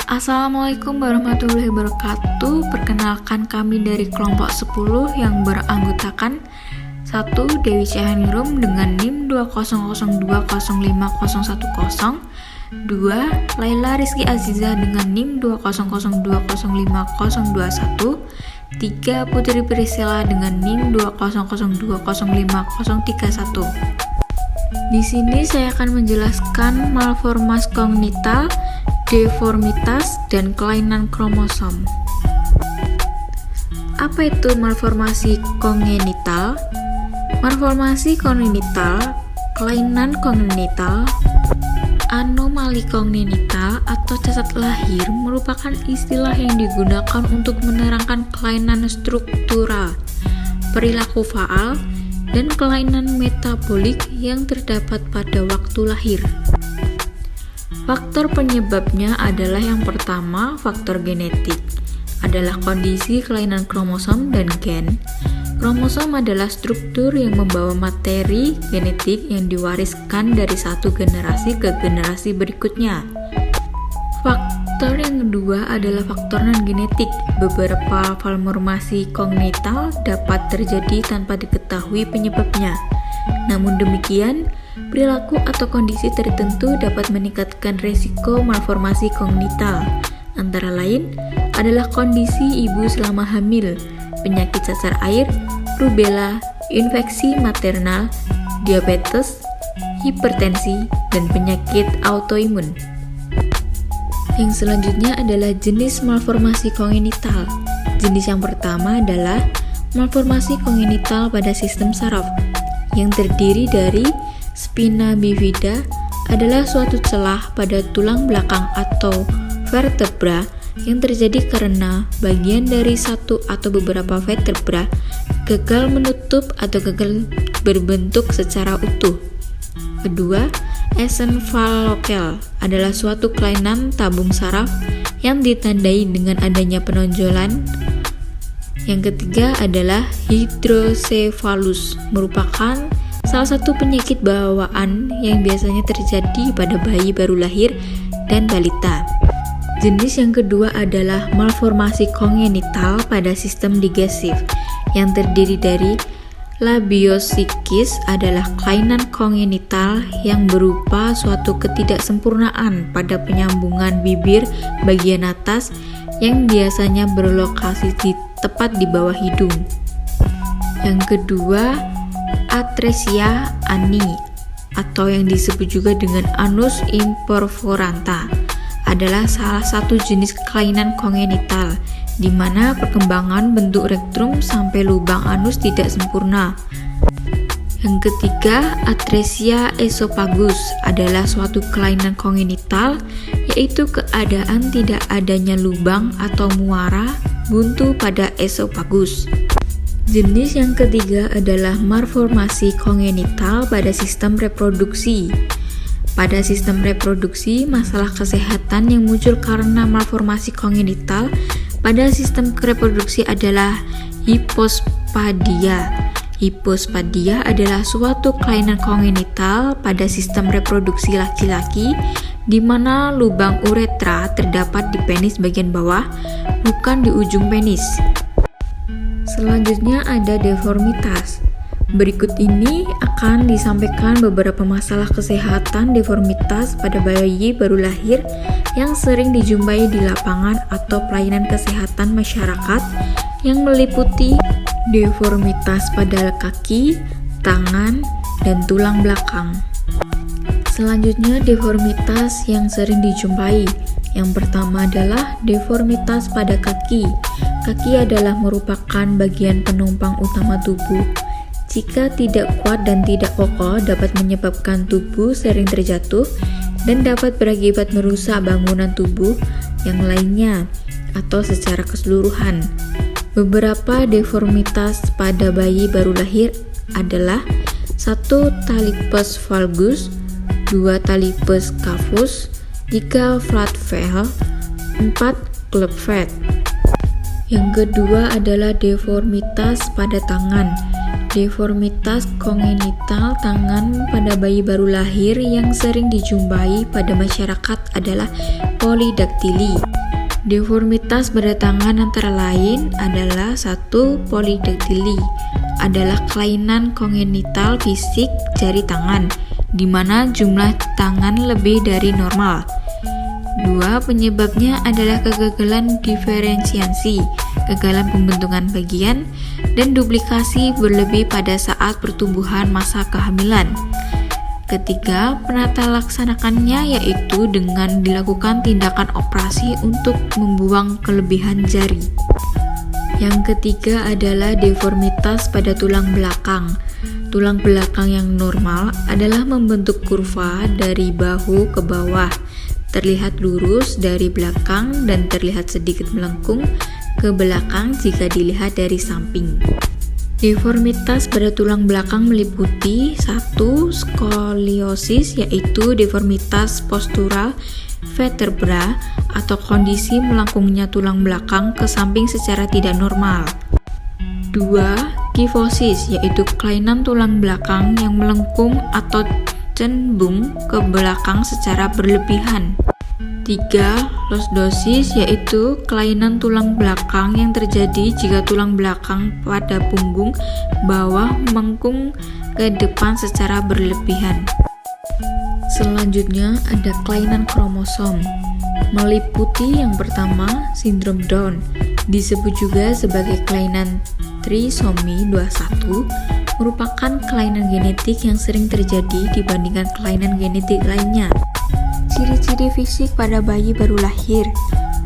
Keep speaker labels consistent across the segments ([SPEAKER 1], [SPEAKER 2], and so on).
[SPEAKER 1] Assalamualaikum warahmatullahi wabarakatuh. Perkenalkan, kami dari kelompok 10 yang beranggotakan 1. Dewi Cahyaningrum dengan NIM 200205010, 2. Laila Rizky Aziza dengan NIM 200205021, 3. Putri Priscilla dengan NIM 200205031. Di sini saya akan menjelaskan malformasi kongenital, deformitas, dan kelainan kromosom. Apa itu malformasi kongenital? Malformasi kongenital, kelainan kongenital, anomali kongenital, atau cacat lahir merupakan istilah yang digunakan untuk menerangkan kelainan struktural, perilaku faal, dan kelainan metabolik yang terdapat pada waktu lahir. Faktor penyebabnya adalah yang pertama, faktor genetik, adalah kondisi kelainan kromosom dan gen. Kromosom adalah struktur yang membawa materi genetik yang diwariskan dari satu generasi ke generasi berikutnya. Faktor yang kedua adalah faktor non-genetik. Beberapa malformasi kongenital dapat terjadi tanpa diketahui penyebabnya. Namun demikian, perilaku atau kondisi tertentu dapat meningkatkan risiko malformasi kongenital. Antara lain adalah kondisi ibu selama hamil, penyakit cacar air, rubella, infeksi maternal, diabetes, hipertensi, dan penyakit autoimun. Yang selanjutnya adalah jenis malformasi kongenital. Jenis yang pertama adalah malformasi kongenital pada sistem saraf, yang terdiri dari spina bifida, adalah suatu celah pada tulang belakang atau vertebra yang terjadi karena bagian dari satu atau beberapa vertebra gagal menutup atau gagal berbentuk secara utuh. Kedua, esenfalokel adalah suatu kelainan tabung saraf yang ditandai dengan adanya penonjolan. Yang ketiga adalah hidrosefalus, merupakan salah satu penyakit bawaan yang biasanya terjadi pada bayi baru lahir dan balita. Jenis yang kedua adalah malformasi kongenital pada sistem digestif, yang terdiri dari labiosikis, adalah kelainan kongenital yang berupa suatu ketidaksempurnaan pada penyambungan bibir bagian atas yang biasanya berlokasi tepat di bawah hidung. Yang kedua, atresia ani, atau yang disebut juga dengan anus imperforanta, adalah salah satu jenis kelainan kongenital di mana perkembangan bentuk rektrum sampai lubang anus tidak sempurna. Yang ketiga, atresia esophagus adalah suatu kelainan kongenital, yaitu keadaan tidak adanya lubang atau muara buntu pada esophagus. Jenis yang ketiga adalah malformasi kongenital pada sistem reproduksi. Pada sistem reproduksi, masalah kesehatan yang muncul karena malformasi kongenital pada sistem reproduksi adalah hipospadia. Hipospadia adalah suatu kelainan kongenital pada sistem reproduksi laki-laki di mana lubang uretra terdapat di penis bagian bawah, bukan di ujung penis. Selanjutnya ada deformitas. Berikut ini akan disampaikan beberapa masalah kesehatan deformitas pada bayi baru lahir yang sering dijumpai di lapangan atau pelayanan kesehatan masyarakat, yang meliputi deformitas pada kaki, tangan, dan tulang belakang. Selanjutnya, deformitas yang sering dijumpai. Yang pertama adalah deformitas pada kaki. Kaki adalah merupakan bagian penumpang utama tubuh. Jika tidak kuat dan tidak kokoh, dapat menyebabkan tubuh sering terjatuh dan dapat berakibat merusak bangunan tubuh yang lainnya atau secara keseluruhan. Beberapa deformitas pada bayi baru lahir adalah 1. Talipes valgus, 2. Talipes cavus, 3. flat vel, 4. club foot. Yang kedua adalah deformitas pada tangan. Deformitas kongenital tangan pada bayi baru lahir yang sering dijumpai pada masyarakat adalah polidaktili. Deformitas pada tangan antara lain adalah 1. Polidaktili adalah kelainan kongenital fisik jari tangan, di mana jumlah tangan lebih dari normal. 2. Penyebabnya adalah kegagalan diferensiasi, kegagalan pembentukan bagian, dan duplikasi berlebih pada saat pertumbuhan masa kehamilan. 3. Penata laksanakannya yaitu dengan dilakukan tindakan operasi untuk membuang kelebihan jari. Yang ketiga adalah deformitas pada tulang belakang. Tulang belakang yang normal adalah membentuk kurva dari bahu ke bawah, terlihat lurus dari belakang dan terlihat sedikit melengkung ke belakang jika dilihat dari samping. Deformitas pada tulang belakang meliputi 1. Skoliosis, yaitu deformitas postural vertebra atau kondisi melengkungnya tulang belakang ke samping secara tidak normal. 2. Kifosis, yaitu kelainan tulang belakang yang melengkung atau cembung ke belakang secara berlebihan. 3. Lordosis, yaitu kelainan tulang belakang yang terjadi jika tulang belakang pada punggung bawah melengkung ke depan secara berlebihan. Selanjutnya ada kelainan kromosom, meliputi yang pertama sindrom Down, disebut juga sebagai kelainan trisomi 21, merupakan kelainan genetik yang sering terjadi dibandingkan kelainan genetik lainnya. Ciri-ciri fisik pada bayi baru lahir: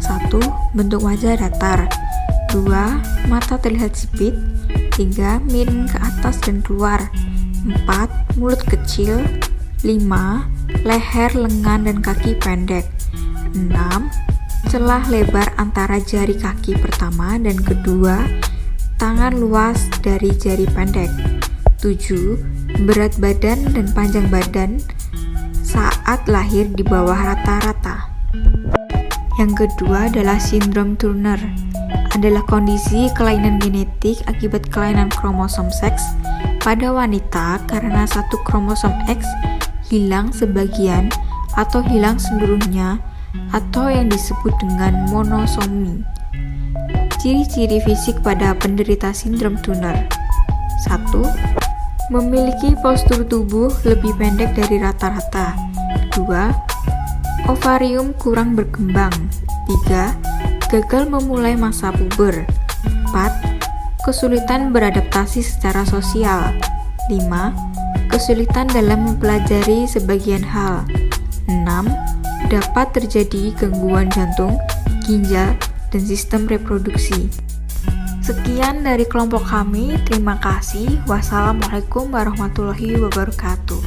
[SPEAKER 1] 1. Bentuk wajah datar. 2. Mata terlihat sipit. 3. Miring ke atas dan keluar. 4. Mulut kecil. 5. Leher, lengan, dan kaki pendek. 6. Celah lebar antara jari kaki pertama dan kedua. Tangan luas dari jari pendek. 7. Berat badan dan panjang badan saat lahir di bawah rata-rata. Yang kedua adalah sindrom Turner. Adalah kondisi kelainan genetik akibat kelainan kromosom seks pada wanita karena satu kromosom X hilang sebagian atau hilang seluruhnya, atau yang disebut dengan monosomi. Ciri-ciri fisik pada penderita sindrom Turner: 1. Memiliki postur tubuh lebih pendek dari rata-rata. 2. Ovarium kurang berkembang. 3. Gagal memulai masa puber. 4. Kesulitan beradaptasi secara sosial. 5. Kesulitan dalam mempelajari sebagian hal. 6. Dapat terjadi gangguan jantung, ginjal, dan sistem reproduksi. Sekian dari kelompok kami. Terima kasih. Wassalamualaikum warahmatullahi wabarakatuh.